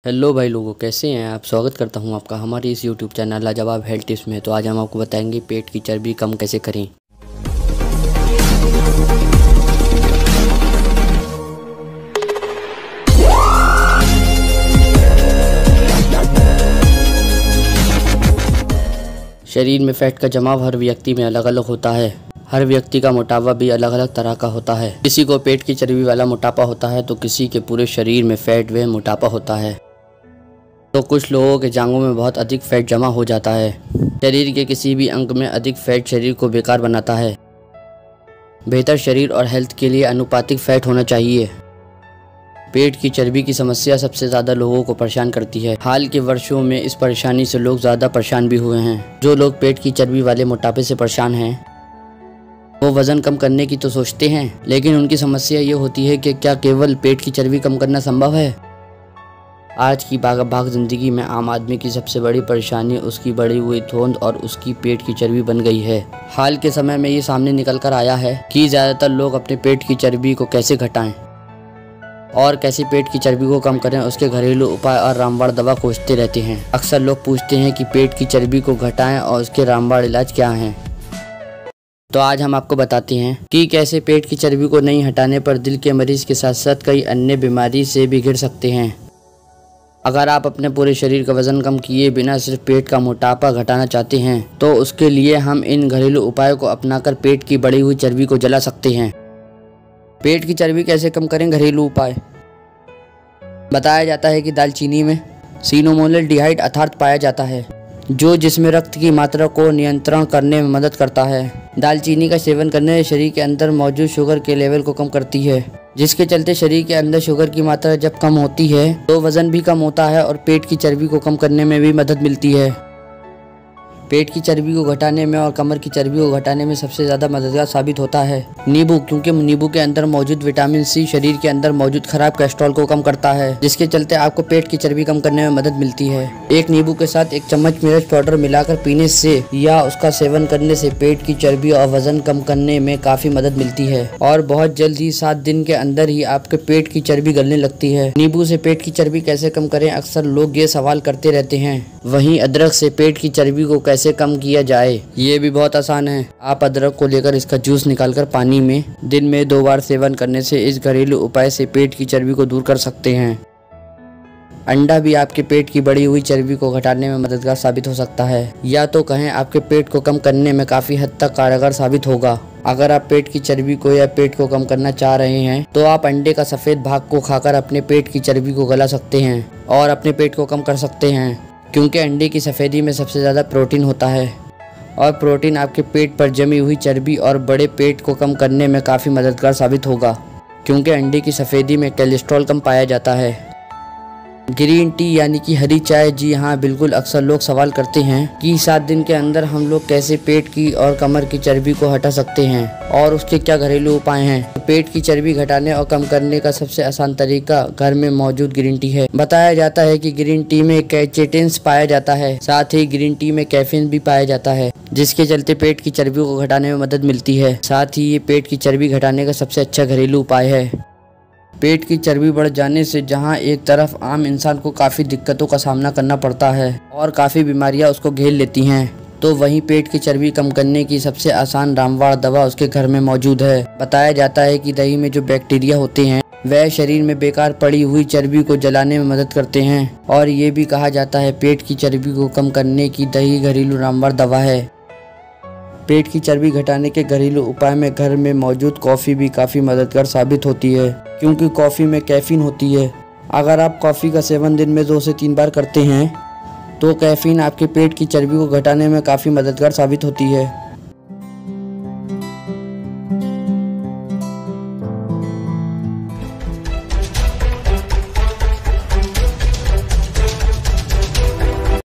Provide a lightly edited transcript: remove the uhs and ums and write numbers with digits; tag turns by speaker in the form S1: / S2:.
S1: Hello भाई लोगों, कैसे हैं आप। स्वागत करता हूं आपका हमारे इस यूट्यूब चैनल लाजवाब हेल्थ टिप्स में। तो आज हम आपको बताएंगे पेट की चर्बी कम कैसे करें। शरीर में फैट का जमाव हर व्यक्ति में अलग अलग होता है। हर व्यक्ति का मोटापा भी अलग अलग तरह का होता है। किसी को पेट की चर्बी वाला मोटापा होता है तो किसी के पूरे शरीर में फैट व मोटापा होता है। तो कुछ लोगों के जांघों में बहुत अधिक फैट जमा हो जाता है। शरीर के किसी भी अंग में अधिक फैट शरीर को बेकार बनाता है। बेहतर शरीर और हेल्थ के लिए अनुपातिक फैट होना चाहिए। पेट की चर्बी की समस्या सबसे ज़्यादा लोगों को परेशान करती है। हाल के वर्षों में इस परेशानी से लोग ज़्यादा परेशान भी हुए हैं। जो लोग पेट की चर्बी वाले मोटापे से परेशान हैं वो वज़न कम करने की तो सोचते हैं, लेकिन उनकी समस्या ये होती है कि क्या केवल पेट की चर्बी कम करना संभव है। आज की भाग जिंदगी में आम आदमी की सबसे बड़ी परेशानी उसकी बढ़ी हुई थोंद और उसकी पेट की चर्बी बन गई है। हाल के समय में ये सामने निकल कर आया है कि ज़्यादातर लोग अपने पेट की चर्बी को कैसे घटाएं और कैसे पेट की चर्बी को कम करें, उसके घरेलू उपाय और रामबाण दवा खोजते रहते हैं। अक्सर लोग पूछते हैं कि पेट की चर्बी को घटाएं और उसके रामबाण इलाज क्या हैं। तो आज हम आपको बताते हैं कि कैसे पेट की चर्बी को नहीं हटाने पर दिल के मरीज के साथ साथ कई अन्य बीमारी से भी घिर सकते हैं। अगर आप अपने पूरे शरीर का वजन कम किए बिना सिर्फ पेट का मोटापा घटाना चाहते हैं तो उसके लिए हम इन घरेलू उपायों को अपनाकर पेट की बढ़ी हुई चर्बी को जला सकते हैं। पेट की चर्बी कैसे कम करें, घरेलू उपाय। बताया जाता है कि दालचीनी में सिनोमोनाल्डिहाइड अर्थात पाया जाता है जो जिसमें रक्त की मात्रा को नियंत्रण करने में मदद करता है। दालचीनी का सेवन करने से शरीर के अंदर मौजूद शुगर के लेवल को कम करती है, जिसके चलते शरीर के अंदर शुगर की मात्रा जब कम होती है तो वजन भी कम होता है और पेट की चर्बी को कम करने में भी मदद मिलती है। पेट की चर्बी को घटाने में और कमर की चर्बी को घटाने में सबसे ज़्यादा मददगार साबित होता है नींबू, क्योंकि नींबू के अंदर मौजूद विटामिन सी शरीर के अंदर मौजूद खराब कोलेस्ट्रॉल को कम करता है, जिसके चलते आपको पेट की चर्बी कम करने में मदद मिलती है। एक नींबू के साथ 1 चम्मच मिर्च पाउडर मिलाकर पीने से या उसका सेवन करने से पेट की चर्बी और वजन कम करने में काफी मदद मिलती है और बहुत जल्द ही 7 दिन के अंदर ही आपके पेट की चर्बी गलने लगती है। नींबू से पेट की चर्बी कैसे कम करें, अक्सर लोग ये सवाल करते रहते हैं। वहीं अदरक से पेट की चर्बी को कैसे कम किया जाए, ये भी बहुत आसान है। आप अदरक को लेकर इसका जूस निकालकर पानी में दिन में 2 बार सेवन करने से इस घरेलू उपाय से पेट की चर्बी को दूर कर सकते हैं। अंडा भी आपके पेट की बढ़ी हुई चर्बी को घटाने में मददगार साबित हो सकता है, या तो कहें आपके पेट को कम करने में काफी हद तक कारगर साबित होगा। अगर आप पेट की चर्बी को या पेट को कम करना चाह रहे हैं तो आप अंडे का सफेद भाग को खाकर अपने पेट की चर्बी को गला सकते हैं और अपने पेट को कम कर सकते हैं, क्योंकि अंडे की सफेदी में सबसे ज़्यादा प्रोटीन होता है और प्रोटीन आपके पेट पर जमी हुई चर्बी और बड़े पेट को कम करने में काफ़ी मददगार साबित होगा, क्योंकि अंडे की सफेदी में कोलेस्ट्रॉल कम पाया जाता है। ग्रीन टी यानी कि हरी चाय, जी हाँ बिल्कुल, अक्सर लोग सवाल करते हैं कि 7 दिन के अंदर हम लोग कैसे पेट की और कमर की चर्बी को हटा सकते हैं और उसके क्या घरेलू उपाय हैं। पेट की चर्बी घटाने और कम करने का सबसे आसान तरीका घर में मौजूद ग्रीन टी है। बताया जाता है कि ग्रीन टी में कैचेटिन्स पाया जाता है, साथ ही ग्रीन टी में कैफीन भी पाया जाता है, जिसके चलते पेट की चर्बी को घटाने में मदद मिलती है। साथ ही ये पेट की चर्बी घटाने का सबसे अच्छा घरेलू उपाय है। पेट की चर्बी बढ़ जाने से जहां एक तरफ आम इंसान को काफ़ी दिक्कतों का सामना करना पड़ता है और काफ़ी बीमारियां उसको घेर लेती हैं, तो वहीं पेट की चर्बी कम करने की सबसे आसान रामबाण दवा उसके घर में मौजूद है। बताया जाता है कि दही में जो बैक्टीरिया होते हैं वह शरीर में बेकार पड़ी हुई चर्बी को जलाने में मदद करते हैं और ये भी कहा जाता है पेट की चर्बी को कम करने की दही घरेलू रामबाण दवा है। पेट की चर्बी घटाने के घरेलू उपाय में घर में मौजूद कॉफ़ी भी काफ़ी मददगार साबित होती है, क्योंकि कॉफ़ी में कैफीन होती है। अगर आप कॉफ़ी का सेवन दिन में 2 से 3 बार करते हैं तो कैफीन आपके पेट की चर्बी को घटाने में काफ़ी मददगार साबित होती है।